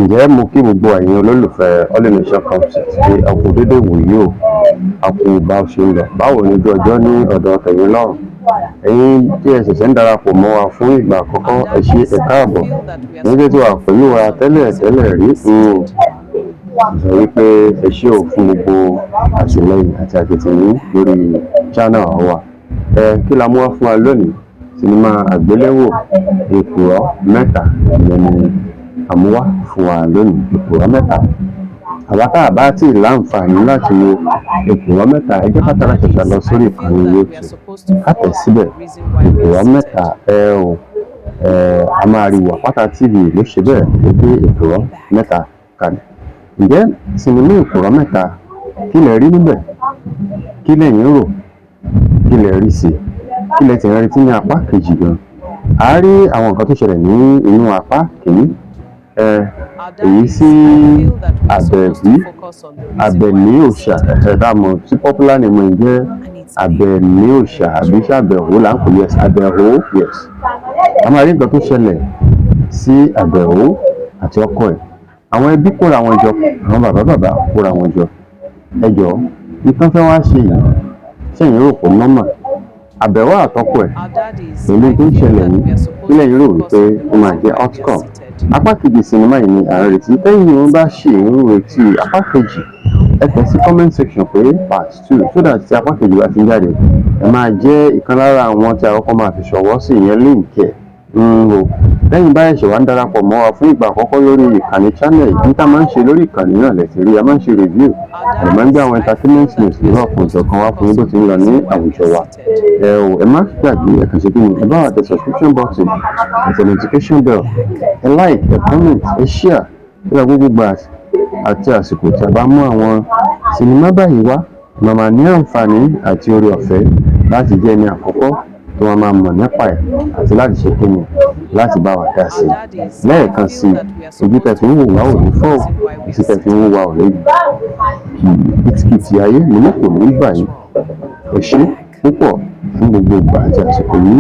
Ǹjẹ́ mo kí gbogbo ẹ̀yin olólùfẹ́ All Nation Concept pé a kú dédé wòyí o, a kú bá ṣe ń lọ. Báwo ni ojú ọjọ́ ní ọ̀dọ̀ tẹ̀yin lọ́rùn? Ẹ̀yin tí ẹ ṣẹ̀ṣẹ̀ ń darapọ̀ mọ́ wa fún ìgbà àkọ́kọ́, ẹ ṣé ẹ káàbọ̀. Ẹ̀yin tí wà pẹ̀lú wa tẹ́lẹ̀ rí, sọ wípé ẹ ṣé o fún gbogbo àtìlẹ́yìn àti akitiyan lórí channel wa. Kí la mú wá fún wa lónìí? Sinimá àgbéléwò Èkùrọ́ mẹ́ta ni àmúwá fún wa lónìí. Èkùrọ́ mẹ́ta. Àwa tá a bá tí ì láǹfààní láti wo Èkùrọ́ mẹ́ta, ẹ jẹ́ ká tara ṣẹ̀ṣẹ̀ lọ sórí ìkànnì YouTube. Ká tẹ̀ síbẹ̀ Èkùrọ́ mẹ́ta a máa rí wò. Àpáta TV ló ṣe bẹ́ẹ̀ ló gbé Èkùrọ́ mẹ́ta kalẹ̀. Ǹjẹ́ sinimá Èkùrọ́ mẹ́ta kí lẹ rí níbẹ̀? Kí lẹ̀yin rò? Kí lẹ rí sí? Kí lẹ ti retí ní apá kejì gan? A rí àwọn nǹkan tó ṣẹlẹ̀ ní inú apá kìíní. Èyí sí Àbẹ̀ní òòṣà, dáàmọ̀ tí popular name ẹ̀ jẹ́ Àbẹ̀ní òòṣà àbí ṣé Àbẹ̀hó là ń pè? Yes, Àbẹ̀hó, yes. A máa rí nǹkan tó ṣẹlẹ̀ sí Àbẹ̀hó àti ọkọ ẹ̀. Àwọn ẹbí kóra wọn jọ, àwọn bàbá kóra wọn jọ. Ẹ jọ̀ọ́, nǹkan fẹ́ wá ṣe yìí, ṣẹ́yìn rò pé normal? Àbẹ̀wò àtọkọ ẹ̀ pẹ̀lú tó ń ṣẹlẹ̀ yìí, kílẹ̀ yìí rò wípé ó máa jẹ́ outcome. Apá kejì sinimá yìí ni à ń retí. Tẹ́yìn wọn bá ṣì ń retí apá kejì, ẹ tẹ̀ sí comment section pé part 2 so that tí apá kejì bá ti ń jáde, ẹ máa jẹ́ ìkan lára àwọn tí a kọ́kọ́ máa fi ṣọwọ́ sí ìyẹn link ẹ̀. Lẹ́yìn bá ẹ̀ṣẹ̀ wá ń darapọ̀ mọ́ wa fún ìgbà àkọ́kọ́ lórí ìkànnì channel yìí, níta máa ń ṣe lórí ìkànnì náà lẹ́sìn rí. A máa ń ṣe review, a máa ń gbé àwọn entertainment news lọ́wọ́ fún ìṣọ̀kan wá fún yín bó ti ń lọ ní àwùjọ wa. Ẹ má gbàgbé, ẹ kàn ṣe kí ni, ẹ bá wa tẹ subscription button àti notification bell, ẹ like, ẹ comment, ẹ share. Bí gbogbo gbà àti àsìkò tí a bá mú àwọn sinimá báyìí wá, màmá ní àǹfààní àti oore ọ̀fẹ́ láti jẹ́ ẹni àkọ́kọ́ tó wọn máa mọ̀ nípa ẹ̀ àti láti ṣe kíni láti bá wa dá sí i. Lẹ́ẹ̀kan sí i, ojú tẹ̀ fi ń wò wá ò ní fọ́, etí tẹ̀ fi ń wò wá ò léyìí. Kìtìkìtì ayé ni kò ní gbà yín. Ẹ ṣé púpọ̀ fún gbogbo ìgbà àti àsìkò yìí.